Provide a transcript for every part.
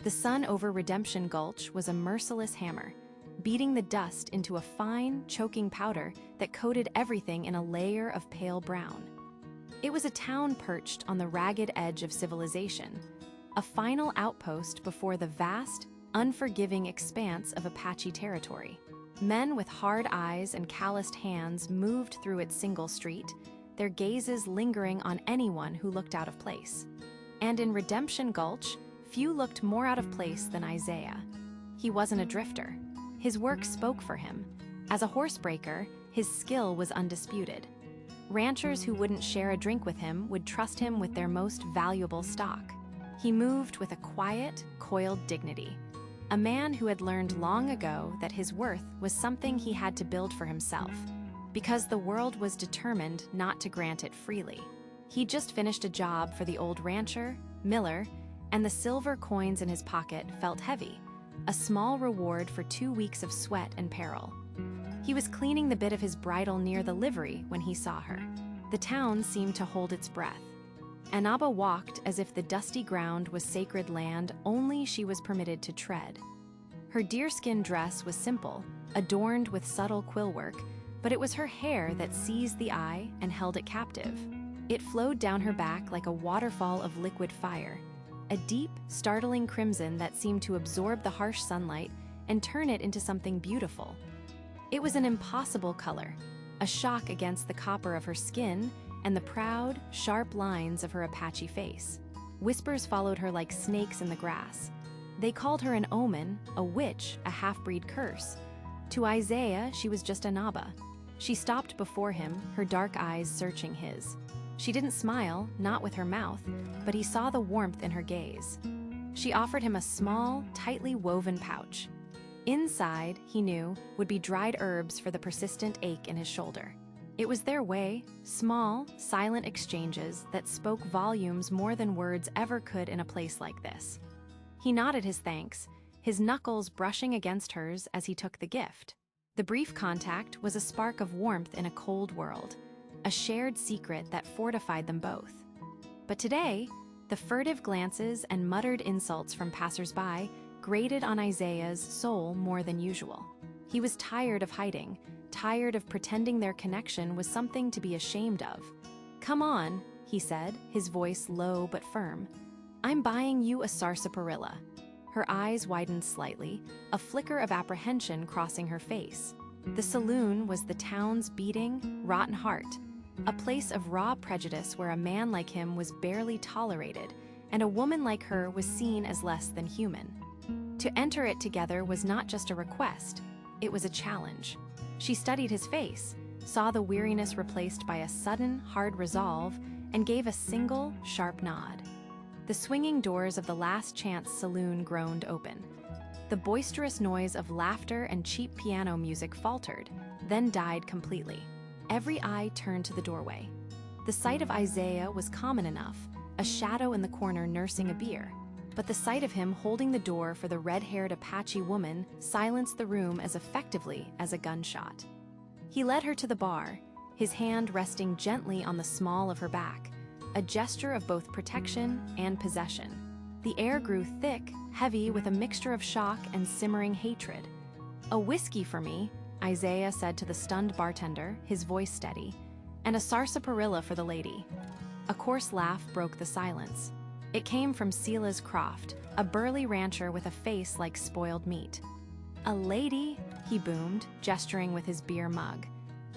The sun over Redemption Gulch was a merciless hammer, beating the dust into a fine, choking powder that coated everything in a layer of pale brown. It was a town perched on the ragged edge of civilization, a final outpost before the vast, unforgiving expanse of Apache territory. Men with hard eyes and calloused hands moved through its single street, their gazes lingering on anyone who looked out of place. And in Redemption Gulch, few looked more out of place than Isaiah. He wasn't a drifter. His work spoke for him. As a horsebreaker, his skill was undisputed. Ranchers who wouldn't share a drink with him would trust him with their most valuable stock. He moved with a quiet, coiled dignity. A man who had learned long ago that his worth was something he had to build for himself, because the world was determined not to grant it freely. He'd just finished a job for the old rancher, Miller, and the silver coins in his pocket felt heavy, a small reward for 2 weeks of sweat and peril. He was cleaning the bit of his bridle near the livery when he saw her. The town seemed to hold its breath. Anaba walked as if the dusty ground was sacred land only she was permitted to tread. Her deerskin dress was simple, adorned with subtle quill work, but it was her hair that seized the eye and held it captive. It flowed down her back like a waterfall of liquid fire, a deep, startling crimson that seemed to absorb the harsh sunlight and turn it into something beautiful. It was an impossible color, a shock against the copper of her skin and the proud, sharp lines of her Apache face. Whispers followed her like snakes in the grass. They called her an omen, a witch, a half-breed curse. To Isaiah, she was just Anaba. She stopped before him, her dark eyes searching his. She didn't smile, not with her mouth, but he saw the warmth in her gaze. She offered him a small, tightly woven pouch. Inside, he knew, would be dried herbs for the persistent ache in his shoulder. It was their way, small, silent exchanges that spoke volumes more than words ever could in a place like this. He nodded his thanks, his knuckles brushing against hers as he took the gift. The brief contact was a spark of warmth in a cold world, a shared secret that fortified them both. But today, the furtive glances and muttered insults from passersby grated on Isaiah's soul more than usual. He was tired of hiding, tired of pretending their connection was something to be ashamed of. "Come on," he said, his voice low but firm. "I'm buying you a sarsaparilla." Her eyes widened slightly, a flicker of apprehension crossing her face. The saloon was the town's beating, rotten heart, a place of raw prejudice where a man like him was barely tolerated, and a woman like her was seen as less than human. To enter it together was not just a request, it was a challenge. She studied his face, saw the weariness replaced by a sudden, hard resolve, and gave a single, sharp nod. The swinging doors of the Last Chance saloon groaned open. The boisterous noise of laughter and cheap piano music faltered, then died completely. Every eye turned to the doorway. The sight of Isaiah was common enough, a shadow in the corner nursing a beer. But the sight of him holding the door for the red-haired Apache woman silenced the room as effectively as a gunshot. He led her to the bar, his hand resting gently on the small of her back, a gesture of both protection and possession. The air grew thick, heavy with a mixture of shock and simmering hatred. "A whiskey for me," Isaiah said to the stunned bartender, his voice steady, "and a sarsaparilla for the lady." A coarse laugh broke the silence. It came from Silas Croft, a burly rancher with a face like spoiled meat. "A lady?" he boomed, gesturing with his beer mug.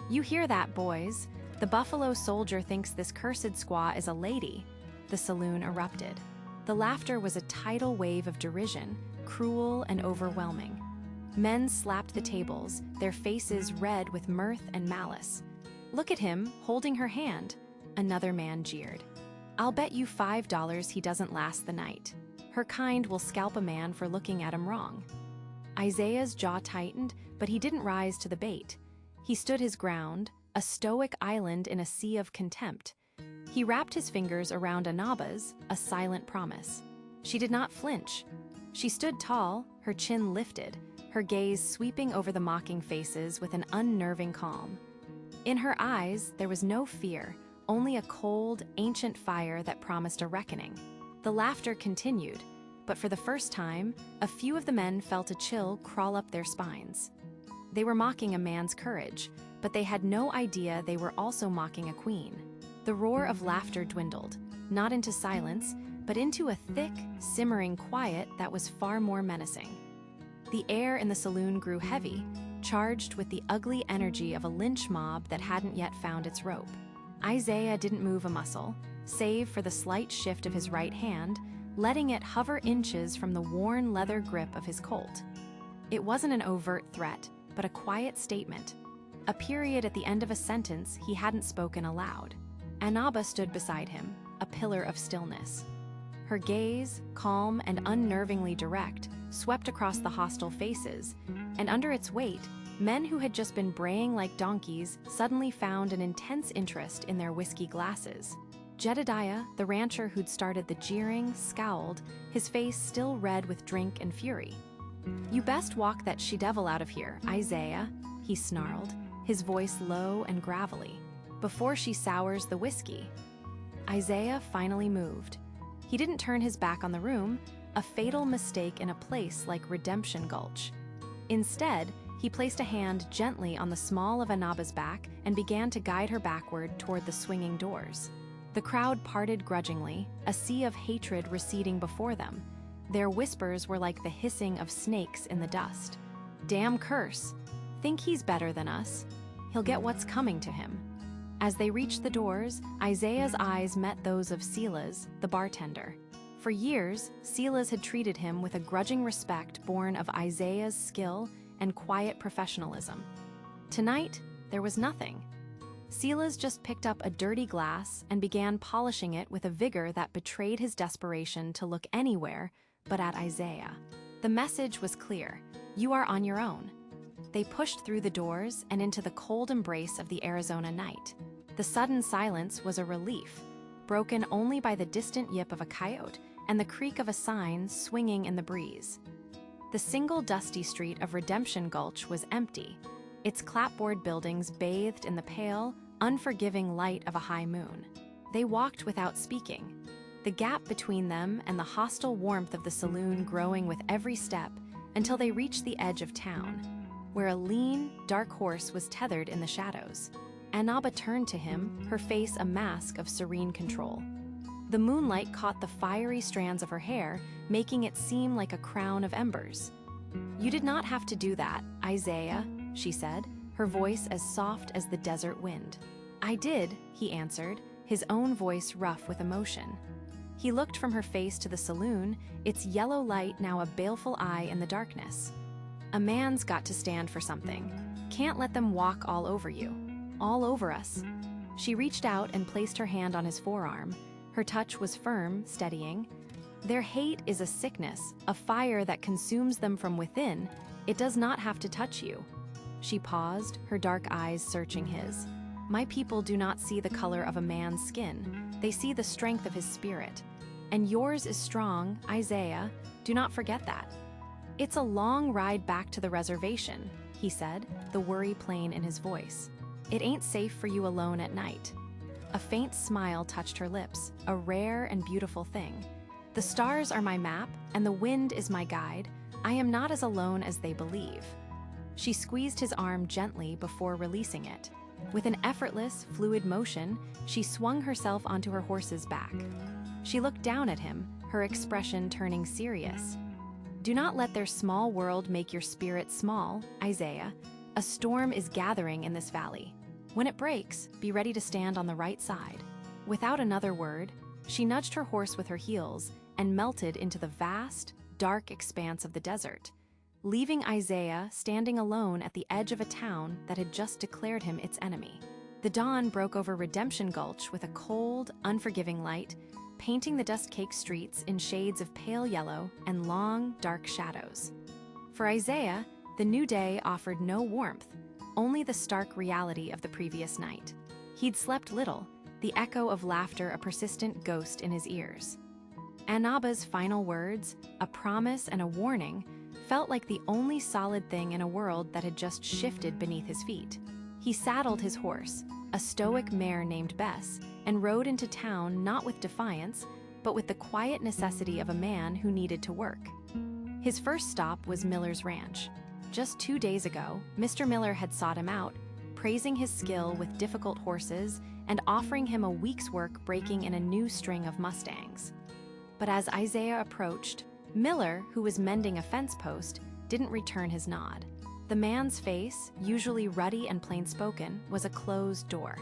"You hear that, boys? The Buffalo Soldier thinks this cursed squaw is a lady." The saloon erupted. The laughter was a tidal wave of derision, cruel and overwhelming. Men slapped the tables, their faces red with mirth and malice. "Look at him, holding her hand," another man jeered. "I'll bet you $5 he doesn't last the night. Her kind will scalp a man for looking at him wrong." Isaiah's jaw tightened, but he didn't rise to the bait. He stood his ground, a stoic island in a sea of contempt. He wrapped his fingers around Anaba's, a silent promise. She did not flinch. She stood tall, her chin lifted, her gaze sweeping over the mocking faces with an unnerving calm. In her eyes, there was no fear, only a cold, ancient fire that promised a reckoning. The laughter continued, but for the first time, a few of the men felt a chill crawl up their spines. They were mocking a man's courage, but they had no idea they were also mocking a queen. The roar of laughter dwindled, not into silence, but into a thick, simmering quiet that was far more menacing. The air in the saloon grew heavy, charged with the ugly energy of a lynch mob that hadn't yet found its rope. Isaiah didn't move a muscle, save for the slight shift of his right hand, letting it hover inches from the worn leather grip of his Colt. It wasn't an overt threat, but a quiet statement, a period at the end of a sentence he hadn't spoken aloud. Anaba stood beside him, a pillar of stillness. Her gaze, calm and unnervingly direct, swept across the hostile faces, and under its weight, men who had just been braying like donkeys suddenly found an intense interest in their whiskey glasses. Jedediah, the rancher who'd started the jeering, scowled, his face still red with drink and fury. "You best walk that she-devil out of here, Isaiah," he snarled, his voice low and gravelly, "before she sours the whiskey." Isaiah finally moved. He didn't turn his back on the room, a fatal mistake in a place like Redemption Gulch. Instead, he placed a hand gently on the small of Anaba's back and began to guide her backward toward the swinging doors. The crowd parted grudgingly, a sea of hatred receding before them. Their whispers were like the hissing of snakes in the dust. "Damn curse! Think he's better than us? He'll get what's coming to him." As they reached the doors, Isaiah's eyes met those of Silas, the bartender. For years, Silas had treated him with a grudging respect born of Isaiah's skill and quiet professionalism. Tonight, there was nothing. Silas just picked up a dirty glass and began polishing it with a vigor that betrayed his desperation to look anywhere but at Isaiah. The message was clear: you are on your own. They pushed through the doors and into the cold embrace of the Arizona night. The sudden silence was a relief, broken only by the distant yip of a coyote and the creak of a sign swinging in the breeze. The single dusty street of Redemption Gulch was empty, its clapboard buildings bathed in the pale, unforgiving light of a high moon. They walked without speaking, the gap between them and the hostile warmth of the saloon growing with every step until they reached the edge of town, where a lean, dark horse was tethered in the shadows. Anaba turned to him, her face a mask of serene control. The moonlight caught the fiery strands of her hair, making it seem like a crown of embers. "You did not have to do that, Isaiah," she said, her voice as soft as the desert wind. "I did," he answered, his own voice rough with emotion. He looked from her face to the saloon, its yellow light now a baleful eye in the darkness. "A man's got to stand for something. Can't let them walk all over you. All over us." She reached out and placed her hand on his forearm. Her touch was firm, steadying. "Their hate is a sickness, a fire that consumes them from within. It does not have to touch you." She paused, her dark eyes searching his. "My people do not see the color of a man's skin. They see the strength of his spirit. And yours is strong, Isaiah. Do not forget that." "It's a long ride back to the reservation," he said, the worry plain in his voice. "It ain't safe for you alone at night." A faint smile touched her lips, a rare and beautiful thing. "The stars are my map, and the wind is my guide. I am not as alone as they believe." She squeezed his arm gently before releasing it. With an effortless, fluid motion, she swung herself onto her horse's back. She looked down at him, her expression turning serious. "Do not let their small world make your spirit small, Isaiah. A storm is gathering in this valley. When it breaks, be ready to stand on the right side." Without another word, she nudged her horse with her heels and melted into the vast, dark expanse of the desert, leaving Isaiah standing alone at the edge of a town that had just declared him its enemy. The dawn broke over Redemption Gulch with a cold, unforgiving light, painting the dust-caked streets in shades of pale yellow and long, dark shadows. For Isaiah, the new day offered no warmth, only the stark reality of the previous night. He'd slept little, the echo of laughter a persistent ghost in his ears. Anaba's final words, a promise and a warning, felt like the only solid thing in a world that had just shifted beneath his feet. He saddled his horse, a stoic mare named Bess, and rode into town not with defiance, but with the quiet necessity of a man who needed to work. His first stop was Miller's ranch. Just 2 days ago, Mr. Miller had sought him out, praising his skill with difficult horses and offering him a week's work breaking in a new string of mustangs. But as Isaiah approached, Miller, who was mending a fence post, didn't return his nod. The man's face, usually ruddy and plain-spoken, was a closed door.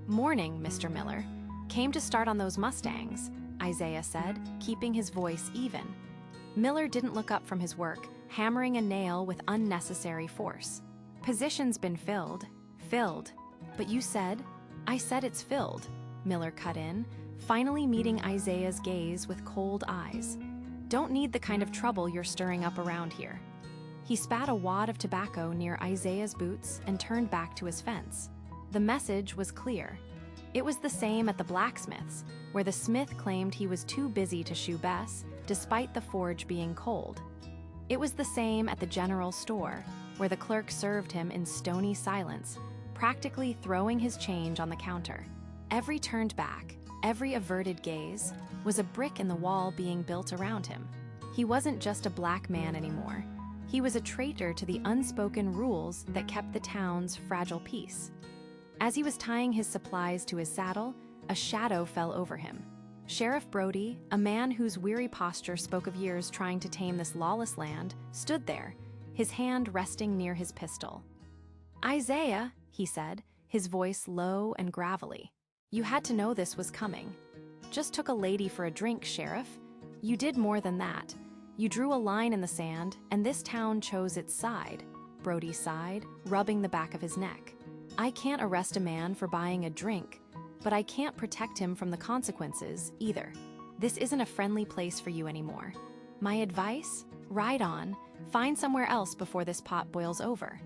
"Morning, Mr. Miller. Came to start on those mustangs," Isaiah said, keeping his voice even. Miller didn't look up from his work, hammering a nail with unnecessary force. "Position's been filled." "Filled? But you said—" "I said it's filled," Miller cut in, finally meeting Isaiah's gaze with cold eyes. "Don't need the kind of trouble you're stirring up around here." He spat a wad of tobacco near Isaiah's boots and turned back to his fence. The message was clear. It was the same at the blacksmith's, where the smith claimed he was too busy to shoe Bess, despite the forge being cold. It was the same at the general store, where the clerk served him in stony silence, practically throwing his change on the counter. Every turned back, every averted gaze, was a brick in the wall being built around him. He wasn't just a black man anymore. He was a traitor to the unspoken rules that kept the town's fragile peace. As he was tying his supplies to his saddle, a shadow fell over him. Sheriff Brody, a man whose weary posture spoke of years trying to tame this lawless land, stood there, his hand resting near his pistol. "Isaiah," he said, his voice low and gravelly. "You had to know this was coming. Just took a lady for a drink, Sheriff. You did more than that. You drew a line in the sand, and this town chose its side," Brody sighed, rubbing the back of his neck. "I can't arrest a man for buying a drink, but I can't protect him from the consequences, either. This isn't a friendly place for you anymore. My advice? Ride on. Find somewhere else before this pot boils over."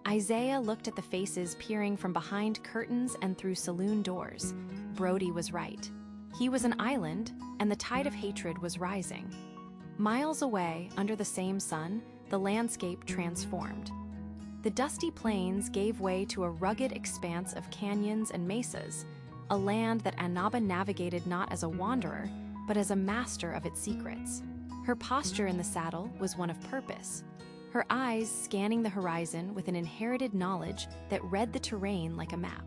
Isaiah looked at the faces peering from behind curtains and through saloon doors. Brody was right. He was an island, and the tide of hatred was rising. Miles away, under the same sun, the landscape transformed. The dusty plains gave way to a rugged expanse of canyons and mesas, a land that Anaba navigated not as a wanderer, but as a master of its secrets. Her posture in the saddle was one of purpose, her eyes scanning the horizon with an inherited knowledge that read the terrain like a map.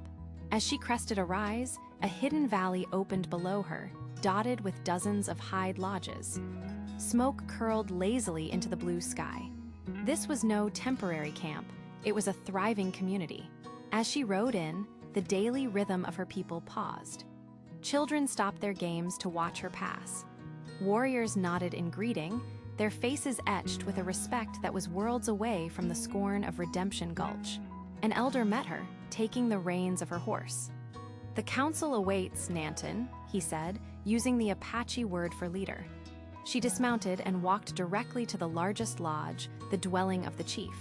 As she crested a rise, a hidden valley opened below her, dotted with dozens of hide lodges. Smoke curled lazily into the blue sky. This was no temporary camp. It was a thriving community. As she rode in, the daily rhythm of her people paused. Children stopped their games to watch her pass. Warriors nodded in greeting, their faces etched with a respect that was worlds away from the scorn of Redemption Gulch. An elder met her, taking the reins of her horse. "The council awaits, Nanton," he said, using the Apache word for leader. She dismounted and walked directly to the largest lodge, the dwelling of the chief.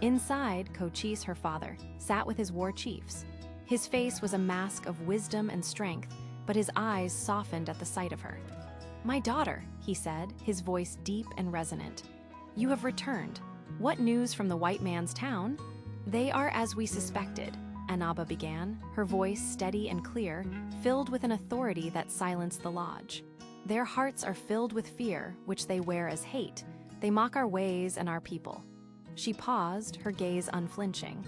Inside, Cochise, her father, sat with his war chiefs. His face was a mask of wisdom and strength, but his eyes softened at the sight of her. "My daughter," he said, his voice deep and resonant. "You have returned. What news from the white man's town?" "They are as we suspected," Anaba began, her voice steady and clear, filled with an authority that silenced the lodge. "Their hearts are filled with fear, which they wear as hate. They mock our ways and our people." She paused, her gaze unflinching.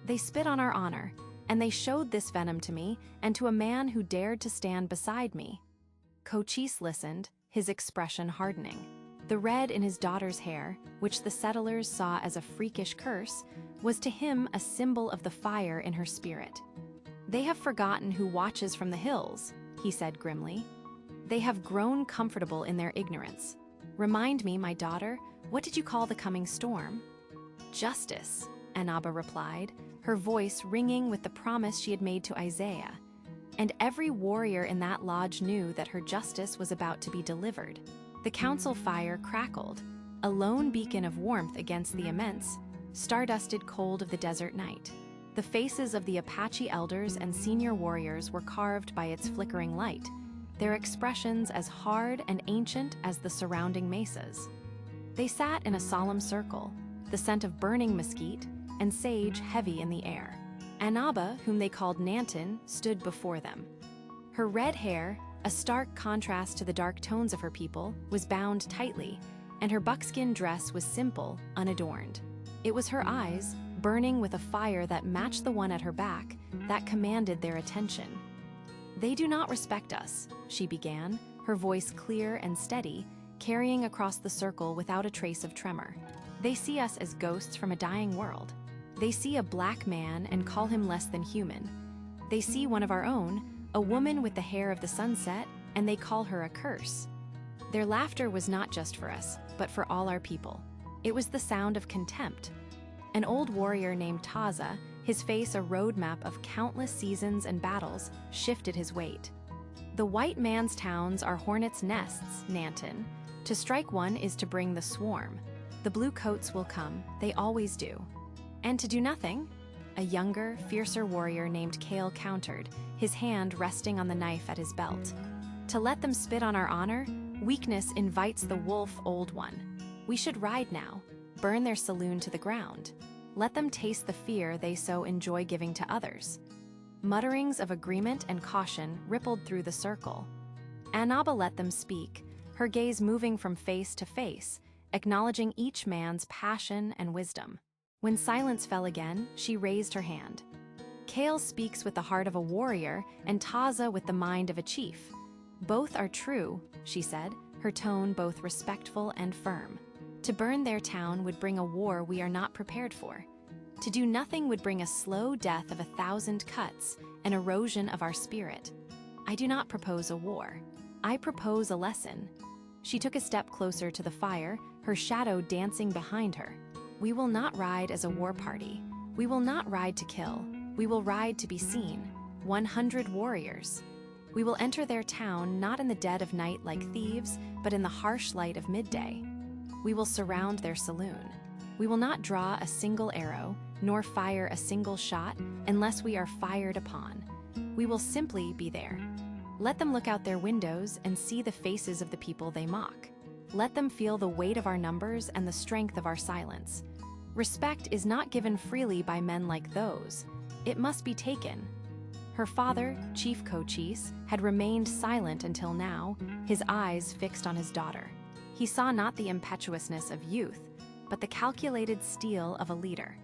"They spit on our honor, and they showed this venom to me and to a man who dared to stand beside me." Cochise listened, his expression hardening. The red in his daughter's hair, which the settlers saw as a freakish curse, was to him a symbol of the fire in her spirit. "They have forgotten who watches from the hills," he said grimly. "They have grown comfortable in their ignorance. Remind me, my daughter, what did you call the coming storm?" "Justice," Anaba replied, her voice ringing with the promise she had made to Isaiah. And every warrior in that lodge knew that her justice was about to be delivered. The council fire crackled, a lone beacon of warmth against the immense, stardusted cold of the desert night. The faces of the Apache elders and senior warriors were carved by its flickering light, their expressions as hard and ancient as the surrounding mesas. They sat in a solemn circle, the scent of burning mesquite and sage heavy in the air. Anaba, whom they called Nanton, stood before them. Her red hair, A stark contrast to the dark tones of her people, was bound tightly, and her buckskin dress was simple, unadorned. It was her eyes, burning with a fire that matched the one at her back, that commanded their attention. "They do not respect us," she began, her voice clear and steady, carrying across the circle without a trace of tremor. "They see us as ghosts from a dying world. They see a black man and call him less than human. They see one of our own, a woman with the hair of the sunset, and they call her a curse." Their laughter was not just for us, but for all our people. It was the sound of contempt. An old warrior named Taza, his face a roadmap of countless seasons and battles, shifted his weight. "The white man's towns are hornets' nests, Nanton. To strike one is to bring the swarm. The blue coats will come, they always do. And to do nothing?" A younger, fiercer warrior named Kale countered, his hand resting on the knife at his belt. "To let them spit on our honor? Weakness invites the wolf, old one. We should ride now, burn their saloon to the ground. Let them taste the fear they so enjoy giving to others." Mutterings of agreement and caution rippled through the circle. Annaba let them speak, her gaze moving from face to face, acknowledging each man's passion and wisdom. When silence fell again, she raised her hand. "Kale speaks with the heart of a warrior, and Taza with the mind of a chief. Both are true," she said, her tone both respectful and firm. "To burn their town would bring a war we are not prepared for. To do nothing would bring a slow death of 1,000 cuts, an erosion of our spirit. I do not propose a war. I propose a lesson." She took a step closer to the fire, her shadow dancing behind her. "We will not ride as a war party. We will not ride to kill. We will ride to be seen, 100 warriors. We will enter their town not in the dead of night like thieves, but in the harsh light of midday. We will surround their saloon. We will not draw a single arrow, nor fire a single shot, unless we are fired upon. We will simply be there. Let them look out their windows and see the faces of the people they mock. Let them feel the weight of our numbers and the strength of our silence. Respect is not given freely by men like those. It must be taken." Her father, Chief Cochise, had remained silent until now, his eyes fixed on his daughter. He saw not the impetuousness of youth, but the calculated steel of a leader.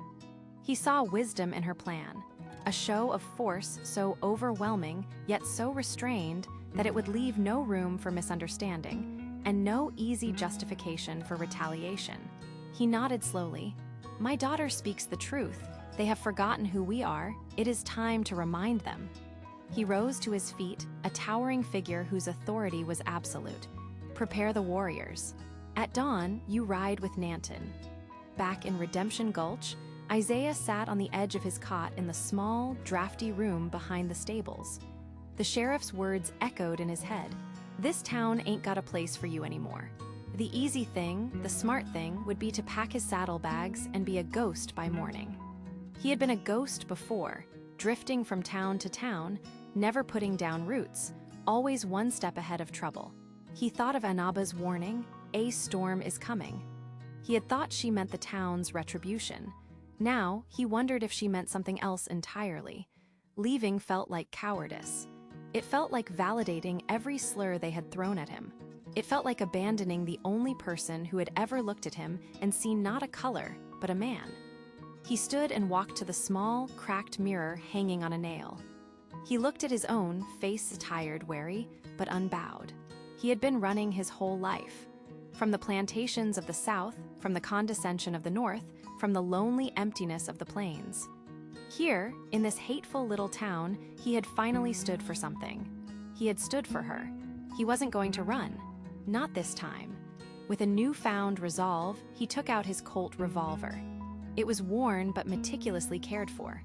He saw wisdom in her plan, a show of force so overwhelming yet so restrained that it would leave no room for misunderstanding and no easy justification for retaliation. He nodded slowly. "My daughter speaks the truth. They have forgotten who we are. It is time to remind them." He rose to his feet, a towering figure whose authority was absolute. "Prepare the warriors. At dawn, you ride with Nanton." Back in Redemption Gulch, Isaiah sat on the edge of his cot in the small, drafty room behind the stables. The sheriff's words echoed in his head. "This town ain't got a place for you anymore. The easy thing, the smart thing, would be to pack his saddlebags and be a ghost by morning." He had been a ghost before, drifting from town to town, never putting down roots, always one step ahead of trouble. He thought of Annaba's warning, "A storm is coming." He had thought she meant the town's retribution. Now, he wondered if she meant something else entirely. Leaving felt like cowardice. It felt like validating every slur they had thrown at him. It felt like abandoning the only person who had ever looked at him and seen not a color, but a man. He stood and walked to the small, cracked mirror hanging on a nail. He looked at his own, face tired, wary, but unbowed. He had been running his whole life. From the plantations of the south, from the condescension of the north, from the lonely emptiness of the plains. Here, in this hateful little town, he had finally stood for something. He had stood for her. He wasn't going to run. Not this time. With a newfound resolve, he took out his Colt revolver. It was worn but meticulously cared for.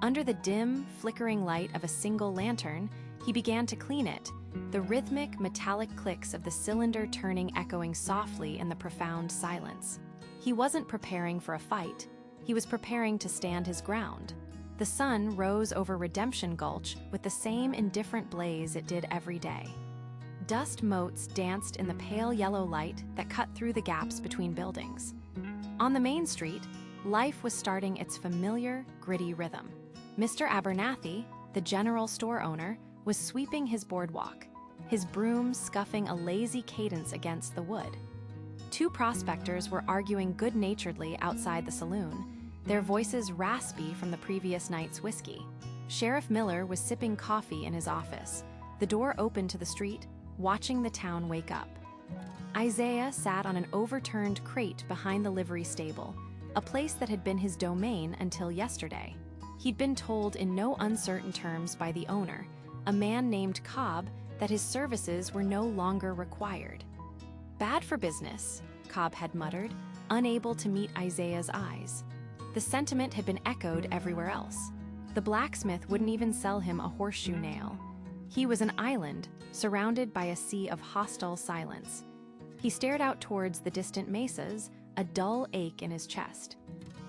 Under the dim, flickering light of a single lantern, he began to clean it, the rhythmic, metallic clicks of the cylinder turning echoing softly in the profound silence. He wasn't preparing for a fight. He was preparing to stand his ground. The sun rose over Redemption Gulch with the same indifferent blaze it did every day. Dust motes danced in the pale yellow light that cut through the gaps between buildings. On the main street, life was starting its familiar, gritty rhythm. Mr. Abernathy, the general store owner, was sweeping his boardwalk. his broom scuffing a lazy cadence against the wood. Two prospectors were arguing good-naturedly outside the saloon, their voices raspy from the previous night's whiskey. Sheriff Miller was sipping coffee in his office, the door open to the street, watching the town wake up. Isaiah sat on an overturned crate behind the livery stable, a place that had been his domain until yesterday. He'd been told in no uncertain terms by the owner, a man named Cobb, that his services were no longer required. "Bad for business," Cobb had muttered, unable to meet Isaiah's eyes. The sentiment had been echoed everywhere else. The blacksmith wouldn't even sell him a horseshoe nail. He was an island, surrounded by a sea of hostile silence. He stared out towards the distant mesas, a dull ache in his chest.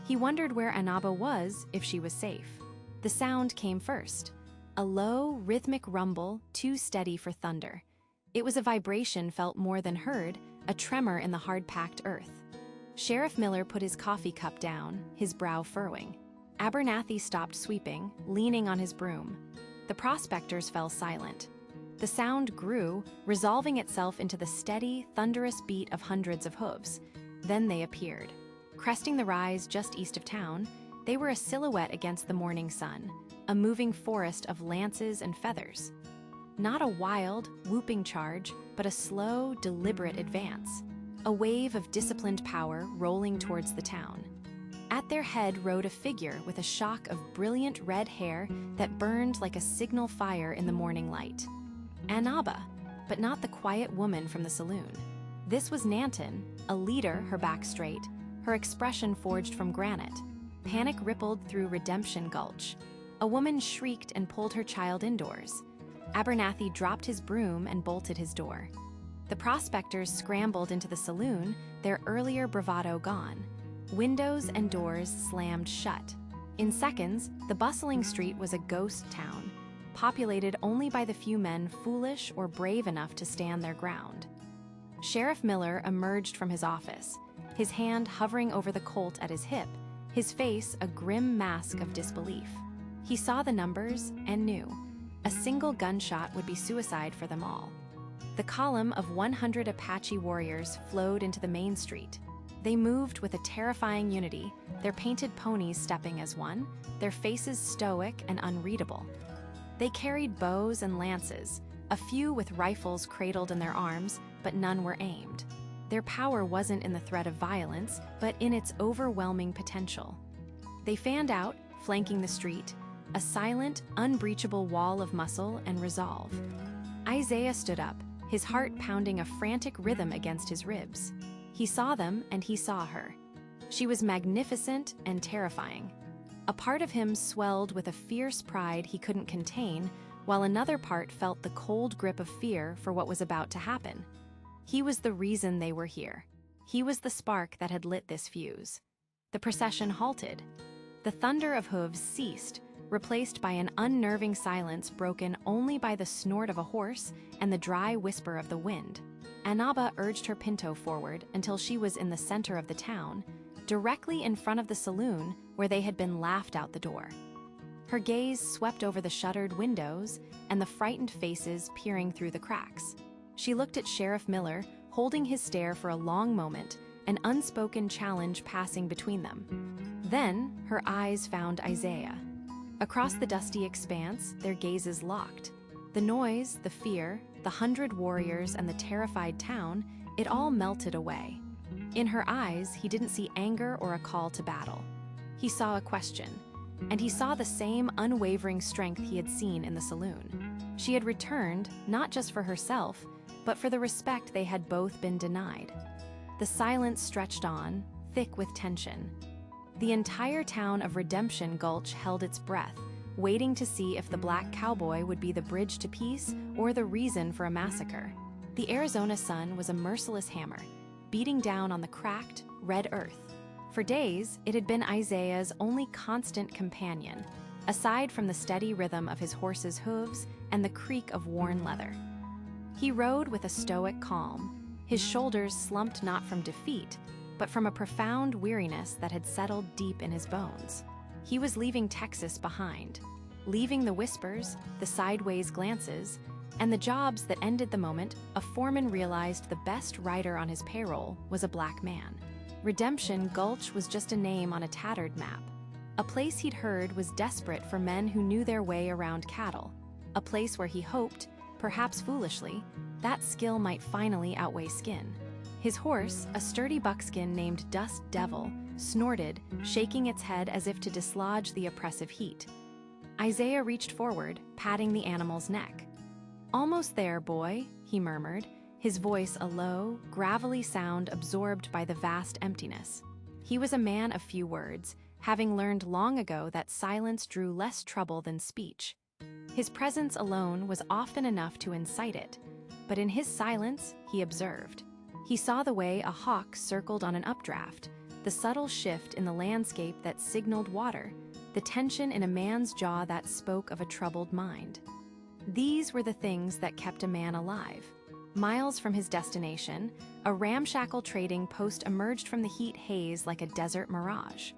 He wondered where Anaba was, if she was safe. The sound came first, a low, rhythmic rumble, too steady for thunder. It was a vibration felt more than heard, a tremor in the hard-packed earth. Sheriff Miller put his coffee cup down, his brow furrowing. Abernathy stopped sweeping, leaning on his broom. The prospectors fell silent. The sound grew, resolving itself into the steady, thunderous beat of hundreds of hooves. Then they appeared. Cresting the rise just east of town, they were a silhouette against the morning sun, a moving forest of lances and feathers. Not a wild, whooping charge, but a slow, deliberate advance. A wave of disciplined power rolling towards the town. At their head rode a figure with a shock of brilliant red hair that burned like a signal fire in the morning light. Anaba, but not the quiet woman from the saloon. This was Nanton, a leader, her back straight, her expression forged from granite. Panic rippled through Redemption Gulch. A woman shrieked and pulled her child indoors. Abernathy dropped his broom and bolted his door. The prospectors scrambled into the saloon, their earlier bravado gone. Windows and doors slammed shut. In seconds, the bustling street was a ghost town, populated only by the few men foolish or brave enough to stand their ground. Sheriff Miller emerged from his office, his hand hovering over the Colt at his hip, his face a grim mask of disbelief. He saw the numbers and knew. A single gunshot would be suicide for them all. The column of 100 Apache warriors flowed into the main street. They moved with a terrifying unity, their painted ponies stepping as one, their faces stoic and unreadable. They carried bows and lances, a few with rifles cradled in their arms, but none were aimed. Their power wasn't in the threat of violence, but in its overwhelming potential. They fanned out, flanking the street, a silent, unbreachable wall of muscle and resolve. Isaiah stood up, his heart pounding a frantic rhythm against his ribs. He saw them and he saw her. She was magnificent and terrifying. A part of him swelled with a fierce pride he couldn't contain, while another part felt the cold grip of fear for what was about to happen. He was the reason they were here. He was the spark that had lit this fuse. The procession halted. The thunder of hooves ceased, replaced by an unnerving silence broken only by the snort of a horse and the dry whisper of the wind. Anaba urged her pinto forward until she was in the center of the town, directly in front of the saloon where they had been laughed out the door. Her gaze swept over the shuttered windows and the frightened faces peering through the cracks. She looked at Sheriff Miller, holding his stare for a long moment, an unspoken challenge passing between them. Then, her eyes found Isaiah. Across the dusty expanse, their gazes locked. The noise, the fear, the 100 warriors, and the terrified town, it all melted away. In her eyes, he didn't see anger or a call to battle. He saw a question, and he saw the same unwavering strength he had seen in the saloon. She had returned, not just for herself, but for the respect they had both been denied. The silence stretched on, thick with tension. The entire town of Redemption Gulch held its breath, waiting to see if the black cowboy would be the bridge to peace or the reason for a massacre. The Arizona sun was a merciless hammer, beating down on the cracked, red earth. For days, it had been Isaiah's only constant companion, aside from the steady rhythm of his horse's hooves and the creak of worn leather. He rode with a stoic calm, his shoulders slumped not from defeat, but from a profound weariness that had settled deep in his bones. He was leaving Texas behind, leaving the whispers, the sideways glances, And the jobs that ended the moment a foreman realized the best rider on his payroll was a black man. Redemption Gulch was just a name on a tattered map. A place he'd heard was desperate for men who knew their way around cattle. A place where he hoped, perhaps foolishly, that skill might finally outweigh skin. His horse, a sturdy buckskin named Dust Devil, snorted, shaking its head as if to dislodge the oppressive heat. Isaiah reached forward, patting the animal's neck. "Almost there, boy," he murmured, his voice a low, gravelly sound absorbed by the vast emptiness. He was a man of few words, having learned long ago that silence drew less trouble than speech. His presence alone was often enough to incite it, but in his silence, he observed. He saw the way a hawk circled on an updraft, the subtle shift in the landscape that signaled water, the tension in a man's jaw that spoke of a troubled mind. These were the things that kept a man alive. Miles from his destination, a ramshackle trading post emerged from the heat haze like a desert mirage.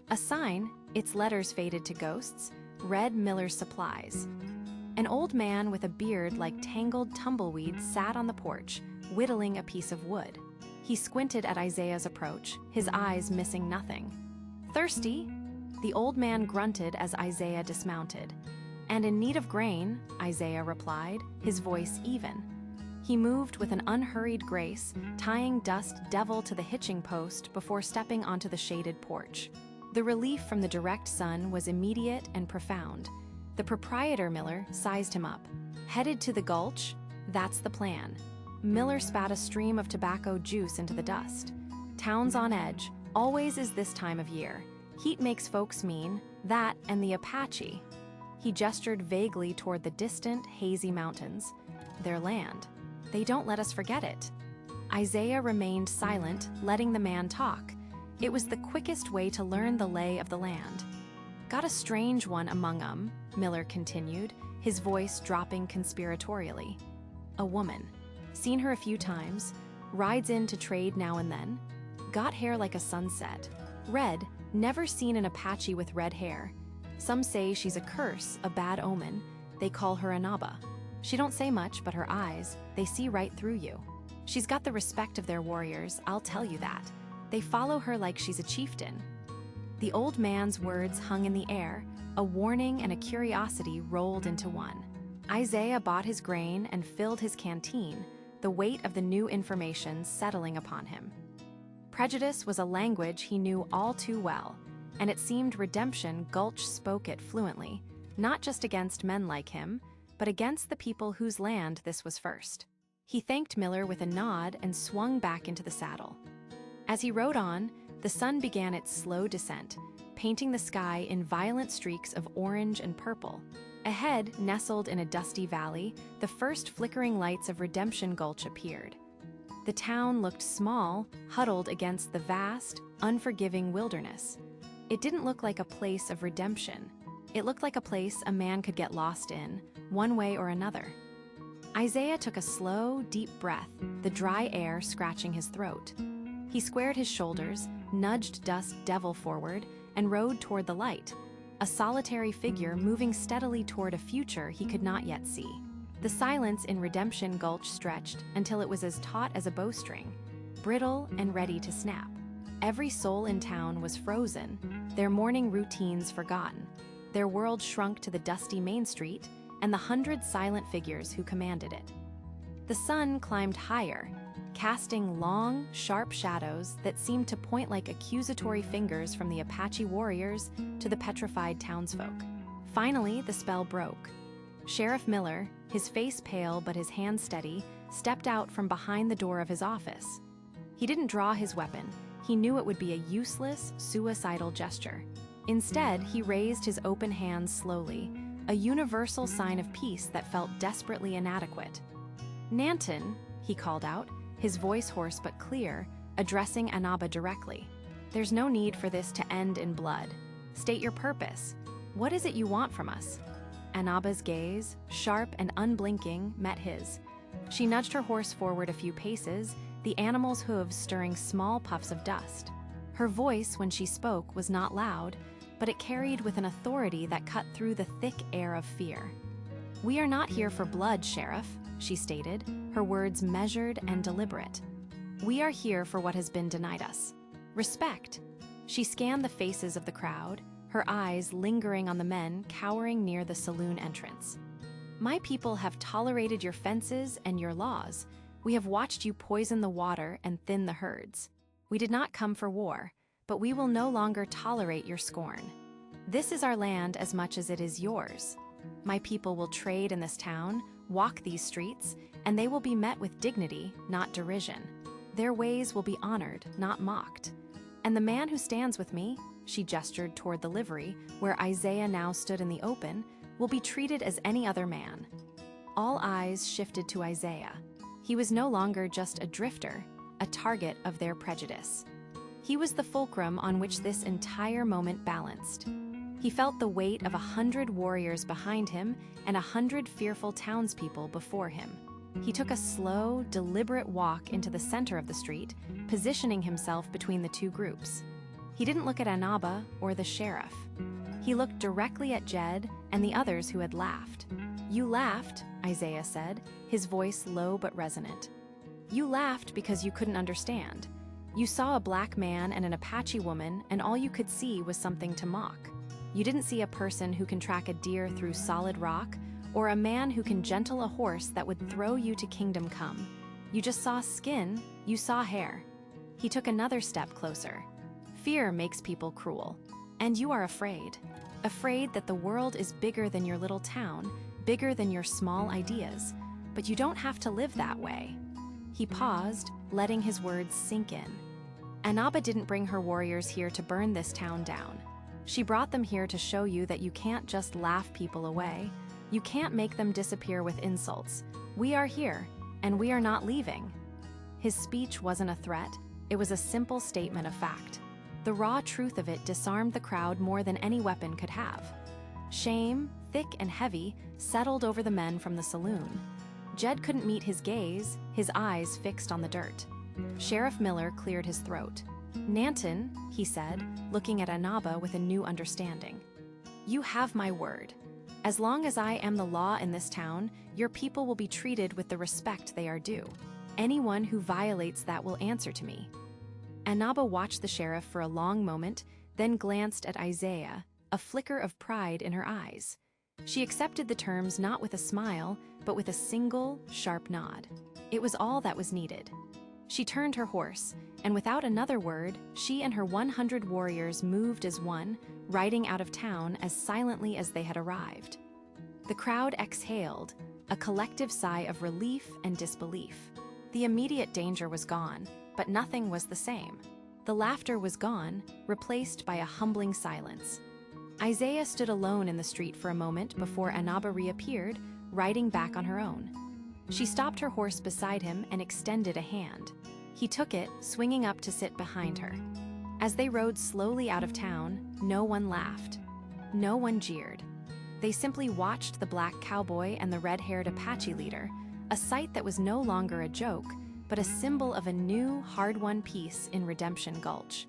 A sign, its letters faded to ghosts, read Miller's Supplies. An old man with a beard like tangled tumbleweeds sat on the porch, whittling a piece of wood. He squinted at Isaiah's approach, his eyes missing nothing. "Thirsty?" The old man grunted as Isaiah dismounted. "And in need of grain," Isaiah replied, his voice even. He moved with an unhurried grace, tying Dust Devil to the hitching post before stepping onto the shaded porch. The relief from the direct sun was immediate and profound. The proprietor, Miller, sized him up. "Headed to the gulch? That's the plan." Miller spat a stream of tobacco juice into the dust. "Town's on edge, always is this time of year. Heat makes folks mean, that and the Apache." He gestured vaguely toward the distant, hazy mountains. "Their land. They don't let us forget it." Isaiah remained silent, letting the man talk. It was the quickest way to learn the lay of the land. "Got a strange one among 'em," Miller continued, his voice dropping conspiratorially. "A woman. Seen her a few times. Rides in to trade now and then. Got hair like a sunset. Red, never seen an Apache with red hair. Some say she's a curse, a bad omen. They call her Anaba. She don't say much, but her eyes, they see right through you. She's got the respect of their warriors, I'll tell you that. They follow her like she's a chieftain." The old man's words hung in the air, a warning and a curiosity rolled into one. Isaiah bought his grain and filled his canteen, the weight of the new information settling upon him. Prejudice was a language he knew all too well, and it seemed Redemption Gulch spoke it fluently, not just against men like him, but against the people whose land this was first. He thanked Miller with a nod and swung back into the saddle. As he rode on, the sun began its slow descent, painting the sky in violent streaks of orange and purple. Ahead, nestled in a dusty valley, the first flickering lights of Redemption Gulch appeared. The town looked small, huddled against the vast, unforgiving wilderness. It didn't look like a place of redemption. It looked like a place a man could get lost in, one way or another. Isaiah took a slow, deep breath, the dry air scratching his throat. He squared his shoulders, nudged Dust Devil forward, and rode toward the light, a solitary figure moving steadily toward a future he could not yet see. The silence in Redemption Gulch stretched until it was as taut as a bowstring, brittle and ready to snap. Every soul in town was frozen, their morning routines forgotten. Their world shrunk to the dusty Main Street and the 100 silent figures who commanded it. The sun climbed higher, casting long, sharp shadows that seemed to point like accusatory fingers from the Apache warriors to the petrified townsfolk. Finally, the spell broke. Sheriff Miller, his face pale but his hands steady, stepped out from behind the door of his office. He didn't draw his weapon. He knew it would be a useless, suicidal gesture. Instead, he raised his open hands slowly, a universal sign of peace that felt desperately inadequate. "Nanton," he called out, his voice hoarse but clear, addressing Anaba directly. "There's no need for this to end in blood. State your purpose. What is it you want from us?" Anaba's gaze, sharp and unblinking, met his. She nudged her horse forward a few paces, the animal's hooves stirring small puffs of dust. Her voice, when she spoke, was not loud, but it carried with an authority that cut through the thick air of fear. "We are not here for blood, Sheriff," she stated, her words measured and deliberate. "We are here for what has been denied us. Respect." She scanned the faces of the crowd, her eyes lingering on the men cowering near the saloon entrance. "My people have tolerated your fences and your laws. We have watched you poison the water and thin the herds. We did not come for war, but we will no longer tolerate your scorn. This is our land as much as it is yours. My people will trade in this town, walk these streets, and they will be met with dignity, not derision. Their ways will be honored, not mocked. And the man who stands with me," she gestured toward the livery, where Isaiah now stood in the open, "will be treated as any other man." All eyes shifted to Isaiah. He was no longer just a drifter, a target of their prejudice. He was the fulcrum on which this entire moment balanced. He felt the weight of 100 warriors behind him and 100 fearful townspeople before him. He took a slow, deliberate walk into the center of the street, positioning himself between the two groups. He didn't look at Anaba or the sheriff. He looked directly at Jed and the others who had laughed. "You laughed," Isaiah said, his voice low but resonant. "You laughed because you couldn't understand. You saw a black man and an Apache woman, and all you could see was something to mock. You didn't see a person who can track a deer through solid rock, or a man who can gentle a horse that would throw you to kingdom come. You just saw skin, you saw hair." He took another step closer. "Fear makes people cruel, and you are afraid. Afraid that the world is bigger than your little town, bigger than your small ideas, but you don't have to live that way." He paused, letting his words sink in. "Anaba didn't bring her warriors here to burn this town down. She brought them here to show you that you can't just laugh people away. You can't make them disappear with insults. We are here, and we are not leaving." His speech wasn't a threat, it was a simple statement of fact. The raw truth of it disarmed the crowd more than any weapon could have. Shame, thick and heavy, settled over the men from the saloon. Jed couldn't meet his gaze, his eyes fixed on the dirt. Sheriff Miller cleared his throat. "Nanton," he said, looking at Anaba with a new understanding. "You have my word. As long as I am the law in this town, your people will be treated with the respect they are due. Anyone who violates that will answer to me." Anaba watched the sheriff for a long moment, then glanced at Isaiah, a flicker of pride in her eyes. She accepted the terms not with a smile, but with a single, sharp nod. It was all that was needed. She turned her horse, and without another word, she and her 100 warriors moved as one, riding out of town as silently as they had arrived. The crowd exhaled, a collective sigh of relief and disbelief. The immediate danger was gone, but nothing was the same. The laughter was gone, replaced by a humbling silence. Isaiah stood alone in the street for a moment before Anaba reappeared, riding back on her own. She stopped her horse beside him and extended a hand. He took it, swinging up to sit behind her. As they rode slowly out of town, no one laughed. No one jeered. They simply watched the black cowboy and the red-haired Apache leader, a sight that was no longer a joke, but a symbol of a new, hard-won peace in Redemption Gulch.